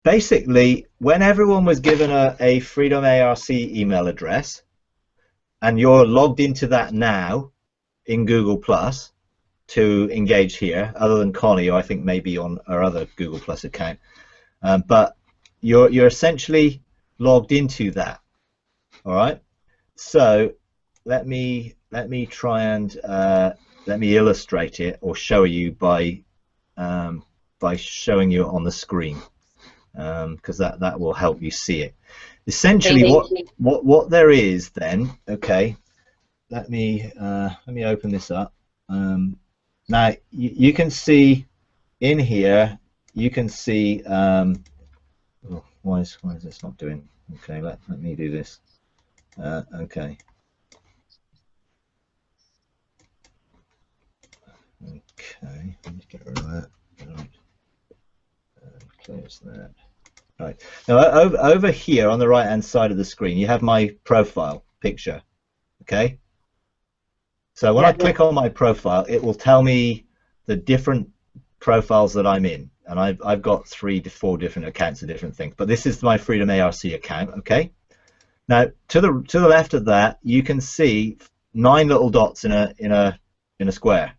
basically, when everyone was given a Freedom ARC email address, and you're logged into that now in Google Plus to engage here, other than Connie, who I think maybe on our other Google Plus account, but you're essentially logged into that. All right. So let me try and let me illustrate it or show you by showing you it on the screen, because that will help you see it. Essentially, what there is then. Okay, let me open this up. Now you can see in here. You can see. Oh, why is this not doing? Okay, let me do this. Okay. Okay, let me get rid of that. Right. Close that. Right. Now over here on the right hand side of the screen, you have my profile picture. Okay. So when I click on my profile, it will tell me the different profiles that I'm in, and I've got 3 to 4 different accounts of different things. But this is my Freedom ARC account. Okay. Now to the left of that, you can see 9 little dots in a square.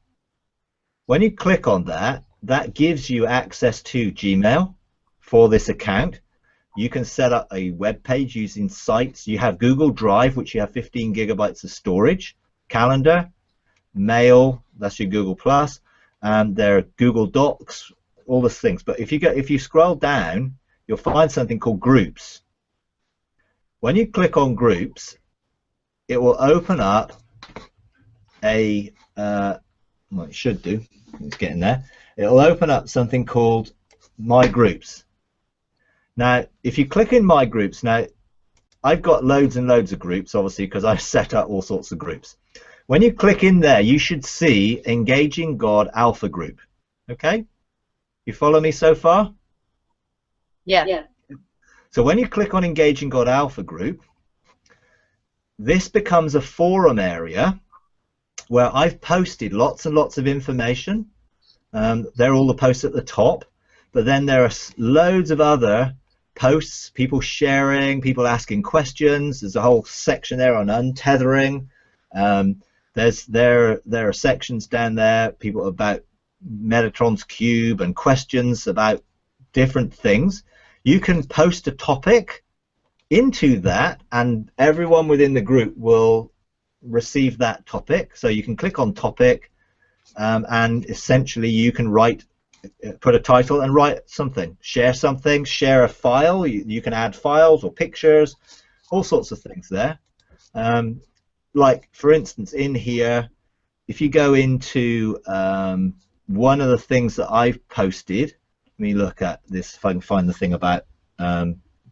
When you click on that, that gives you access to Gmail for this account. You can set up a web page using Sites. You have Google Drive, which you have 15 gigabytes of storage, Calendar, Mail, that's your Google Plus, and there are Google Docs, all those things. But if you scroll down, you'll find something called Groups. When you click on Groups, it will open up a well, it should do. It's getting there. It'll open up something called My Groups. Now, if you click in My Groups, now I've got loads and loads of groups, obviously, because I've set up all sorts of groups. When you click in there, you should see Engaging God Alpha Group. Okay? You follow me so far? Yeah. So when you click on Engaging God Alpha Group, this becomes a forum area where I've posted lots and lots of information. They're all the posts at the top, but then there are loads of other posts, people sharing, people asking questions. There's a whole section there on untethering. There are sections down there, people about Metatron's cube and questions about different things. You can post a topic into that, and everyone within the group will receive that topic. So you can click on topic, and essentially you can put a title and write something, share a file. You can add files or pictures, all sorts of things there. Like for instance, in here, if you go into one of the things that I've posted, let me look at this if I can find the thing about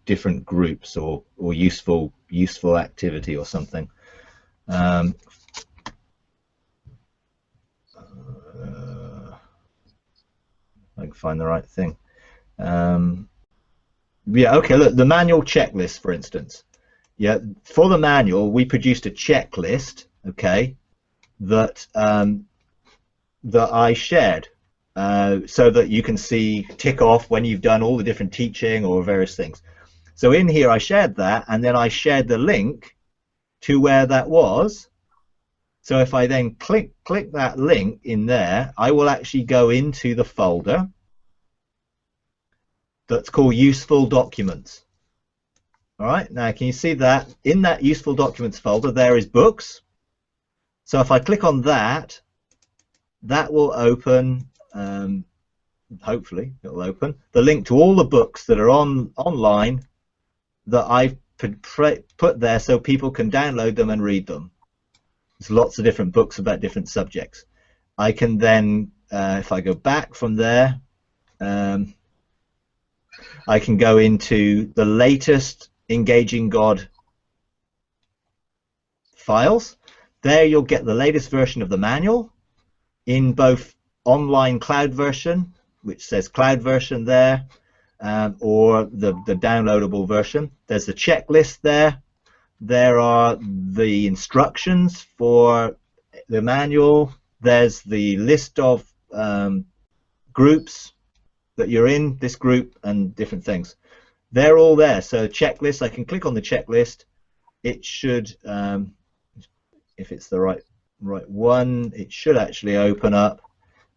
different groups or useful activity or something. I can find the right thing. Yeah, okay, look, the manual checklist, for instance. Yeah, for the manual, we produced a checklist, okay, that that I shared, so that you can see, tick off when you've done all the different teaching or various things. So in here, I shared that, and then I shared the link to where that was. So if I then click that link in there, I will actually go into the folder that's called Useful Documents. All right, now can you see that in that Useful Documents folder there is books. So if I click on that, that will open, hopefully it will open the link to all the books that are online that I've put there so people can download them and read them. There's lots of different books about different subjects. I can then, if I go back from there, I can go into the latest Engaging God files. There you'll get the latest version of the manual in both online cloud version, which says cloud version there, or the downloadable version. There's the checklist there. There are the instructions for the manual. There's the list of groups that you're in this group and different things. They're all there. So checklist, I can click on the checklist. It should, if it's the right one, it should actually open up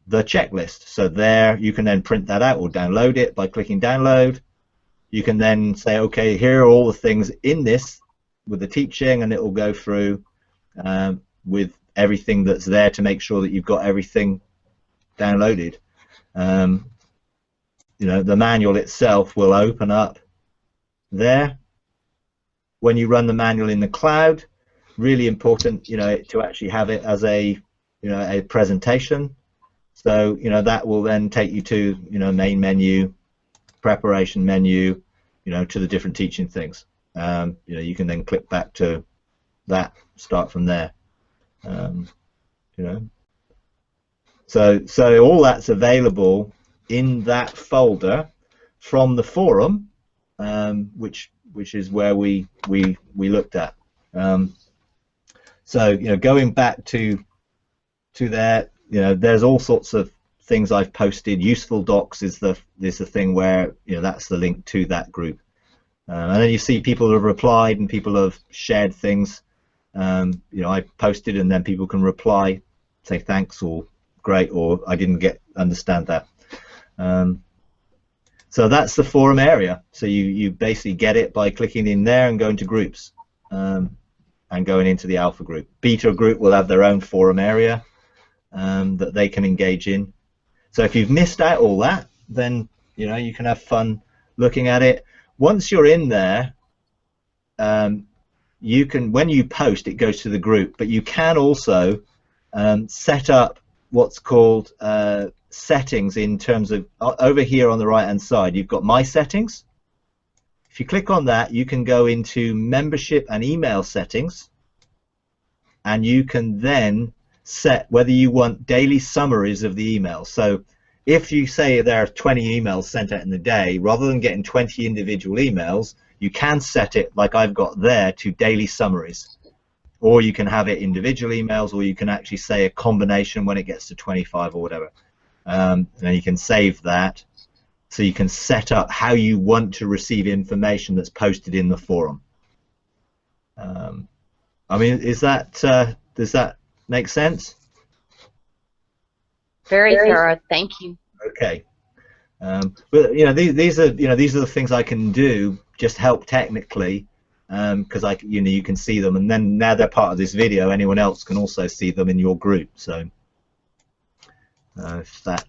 the checklist. So there, you can then print that out or download it by clicking download. You can then say, okay, here are all the things in this with the teaching, and it will go through with everything that's there to make sure that you've got everything downloaded. You know, the manual itself will open up there. When you run the manual in the cloud, really important, you know, to actually have it as a, you know, a presentation. So, you know, that will then take you to, you know, main menu, preparation menu, you know, to the different teaching things. You know, you can then click back to that, start from there. You know, so all that's available in that folder from the forum, which is where we looked at. So, you know, going back to there, you know, there's all sorts of things I've posted. Useful Docs is the thing where, you know, that's the link to that group. And then you see people have replied and people have shared things. You know, I posted and then people can reply, say thanks or great or I didn't understand that. So that's the forum area. So you basically get it by clicking in there and going to groups and going into the alpha group. Beta group will have their own forum area that they can engage in. So if you've missed out all that, then, you know, you can have fun looking at it. Once you're in there, you can, when you post, it goes to the group, but you can also set up what's called settings in terms of, over here on the right hand side, you've got My Settings. If you click on that, you can go into membership and email settings, and you can then set whether you want daily summaries of the emails. So if you say there are 20 emails sent out in the day, rather than getting 20 individual emails, you can set it like I've got there to daily summaries, or you can have it individual emails, or you can actually say a combination when it gets to 25 or whatever. And you can save that, so you can set up how you want to receive information that's posted in the forum. I mean, is that does that make sense? Very thorough. Thank you. Okay. But you know, these are the things I can do, just help technically, because you can see them, and then now they're part of this video, anyone else can also see them in your group. So if that